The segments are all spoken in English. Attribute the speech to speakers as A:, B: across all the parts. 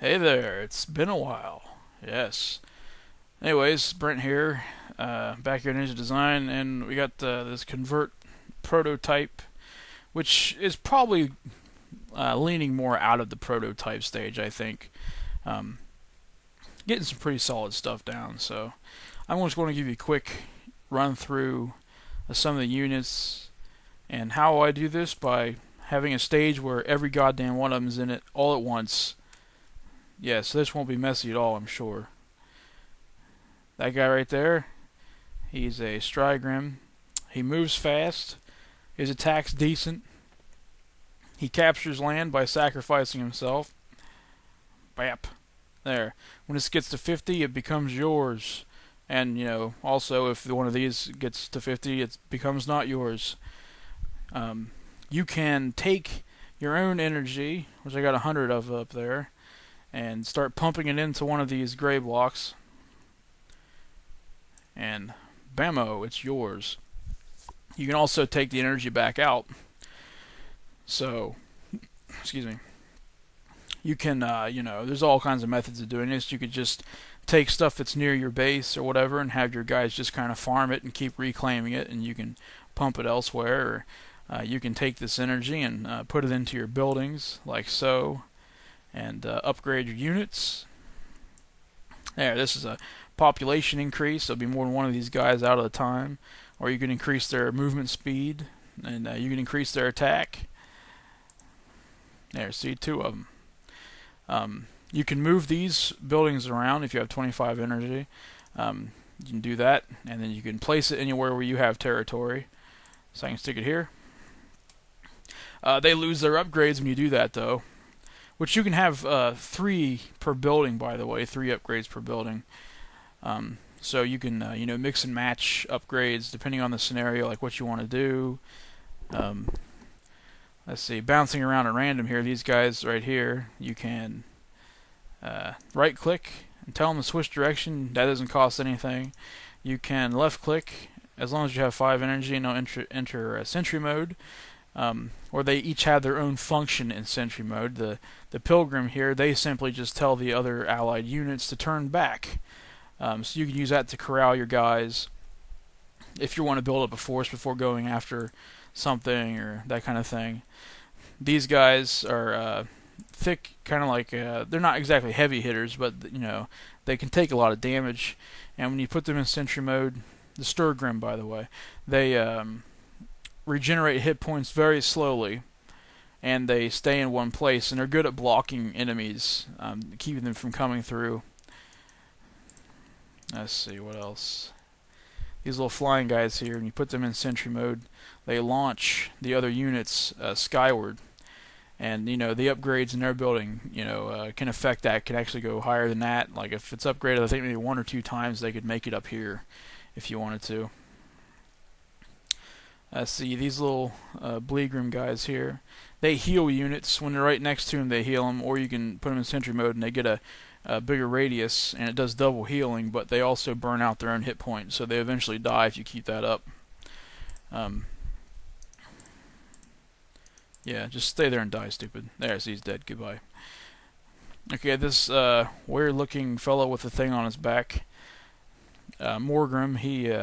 A: Hey there, it's been a while. Yes. Anyways, Brent here, back here in Ninja Design, and we got this convert prototype, which is probably leaning more out of the prototype stage, I think. Um, Getting some pretty solid stuff down, so I'm just going to give you a quick run through of some of the units and how I do this by having a stage where every goddamn one of them is in it all at once. Yeah, so this won't be messy at all, I'm sure. That guy right there, he's a Strygrim. He moves fast. His attack's decent. He captures land by sacrificing himself. Bap. There. When this gets to 50, it becomes yours. And, also if one of these gets to 50, it becomes not yours. You can take your own energy, which I got 100 of up there, and start pumping it into one of these gray blocks. And bammo, it's yours. You can also take the energy back out. So, excuse me. You can, there's all kinds of methods of doing this. You could just take stuff that's near your base or whatever and have your guys just kind of farm it and keep reclaiming it, and you can pump it elsewhere. Or you can take this energy and put it into your buildings, like so, and upgrade your units. There, this is a population increase. There'll be more than one of these guys out at a time. Or you can increase their movement speed, and you can increase their attack. There, see, two of them. You can move these buildings around if you have 25 energy. You can do that, and then you can place it anywhere where you have territory. So I can stick it here. They lose their upgrades when you do that, though. Which you can have 3 per building, by the way, 3 upgrades per building. So you can, mix and match upgrades depending on the scenario, like what you want to do. Let's see, bouncing around at random here, these guys right here, you can right-click and tell them to switch direction. That doesn't cost anything. You can left-click, as long as you have 5 energy, and they'll enter sentry mode. Or they each have their own function in sentry mode. The Pilgrim here, they simply just tell the other allied units to turn back. So you can use that to corral your guys if you want to build up a force before going after something or that kind of thing. These guys are thick, kind of like, they're not exactly heavy hitters, but they can take a lot of damage. And when you put them in sentry mode, the Strygrim, by the way, they regenerate hit points very slowly, and they stay in one place, and they're good at blocking enemies, keeping them from coming through. Let's see, what else? These little flying guys here, when you put them in sentry mode, they launch the other units skyward. And, the upgrades in their building, can affect that, can actually go higher than that. Like, if it's upgraded, I think maybe 1 or 2 times, they could make it up here if you wanted to. See, these little Bleegrim guys here, they heal units. When they're right next to them, they heal them, or you can put them in sentry mode and they get a bigger radius, and it does double healing, but they also burn out their own hit points, so they eventually die if you keep that up. Yeah, just stay there and die, stupid. There, see, he's dead. Goodbye. Okay, this weird-looking fellow with the thing on his back, Morgrim, he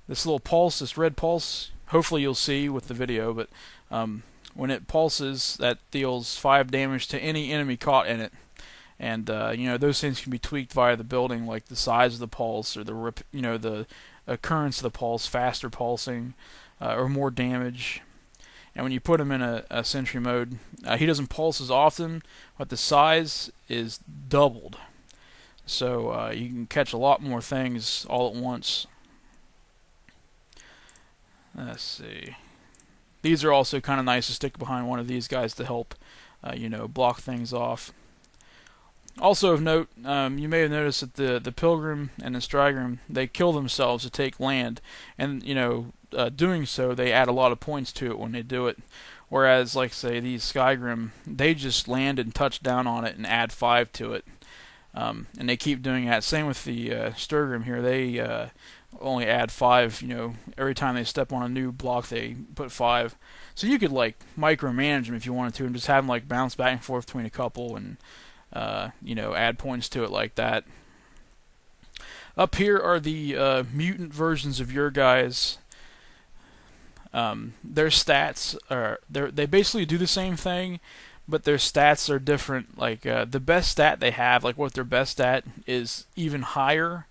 A: this little pulse, this red pulse, hopefully you'll see with the video, but when it pulses, that deals 5 damage to any enemy caught in it. And those things can be tweaked via the building, like the size of the pulse, or the occurrence of the pulse, faster pulsing, or more damage. And when you put him in a sentry mode, he doesn't pulse as often, but the size is doubled. So you can catch a lot more things all at once. Let's see. These are also kind of nice to stick behind one of these guys to help, block things off. Also of note, you may have noticed that the Pilgrim and the Strygrim, they kill themselves to take land, and doing so, they add a lot of points to it when they do it. Whereas, like say, these Skygrim, they just land and touch down on it and add 5 to it, and they keep doing that. Same with the Strygrim here; they only add 5. Every time they step on a new block, they put 5. So you could like micromanage them if you wanted to, and just have them like bounce back and forth between a couple and add points to it like that. Up here are the mutant versions of your guys. Their stats they basically do the same thing, but their stats are different. Like the best stat they have, like what their best stat is, even higher,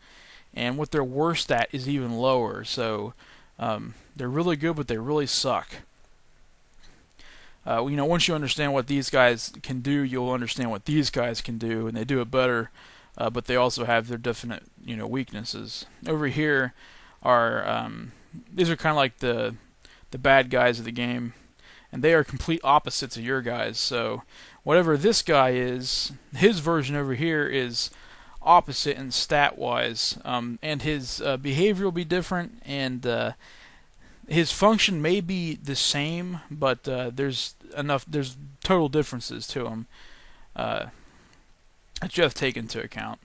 A: and what their worst stat is even lower. So they're really good, but they really suck. Once you understand what these guys can do, you'll understand what these guys can do, and they do it better. But they also have their definite, weaknesses. Over here are these are kind of like the bad guys of the game, and they are complete opposites of your guys. So whatever this guy is, his version over here is opposite in stat-wise, and his behavior will be different, and his function may be the same, but there's total differences to him that you have to take into account.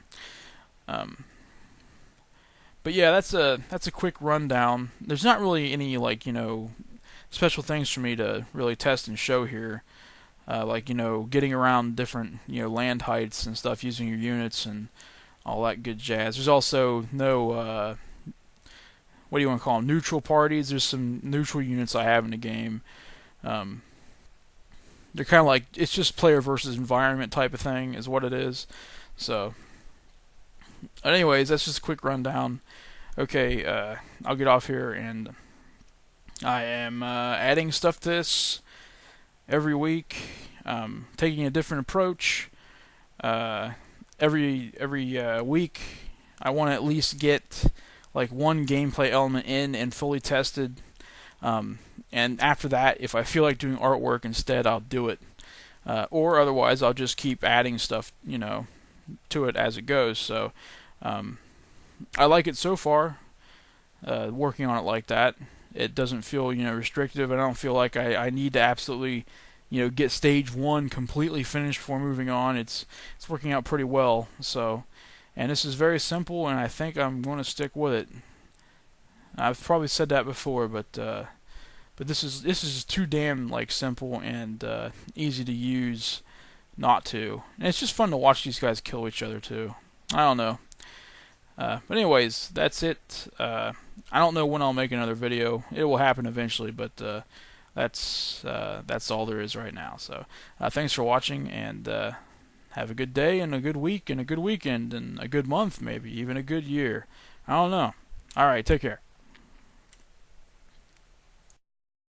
A: But yeah, that's a quick rundown. There's not really any special things for me to really test and show here, getting around different land heights and stuff using your units and all that good jazz. There's also no what do you want to call them, neutral parties. There's some neutral units I have in the game. They're kind of like, it's just player versus environment type of thing is what it is. So anyways, that's just a quick rundown. Okay, I'll get off here, and I am adding stuff to this every week, taking a different approach. Every week I want to at least get like one gameplay element in and fully tested, and after that, if I feel like doing artwork instead, I'll do it, or otherwise I'll just keep adding stuff to it as it goes. So I like it so far, working on it like that. It doesn't feel restrictive. I don't feel like I need to absolutely get stage 1 completely finished before moving on. It's working out pretty well. So, and this is very simple, and I think I'm going to stick with it. I've probably said that before, but this is too damn simple and easy to use not to. And it's just fun to watch these guys kill each other too. I don't know. But anyways, that's it. I don't know when I'll make another video. It will happen eventually, but that's all there is right now. So thanks for watching, and have a good day and a good week and a good weekend and a good month, maybe even a good year. I don't know. All right, take care.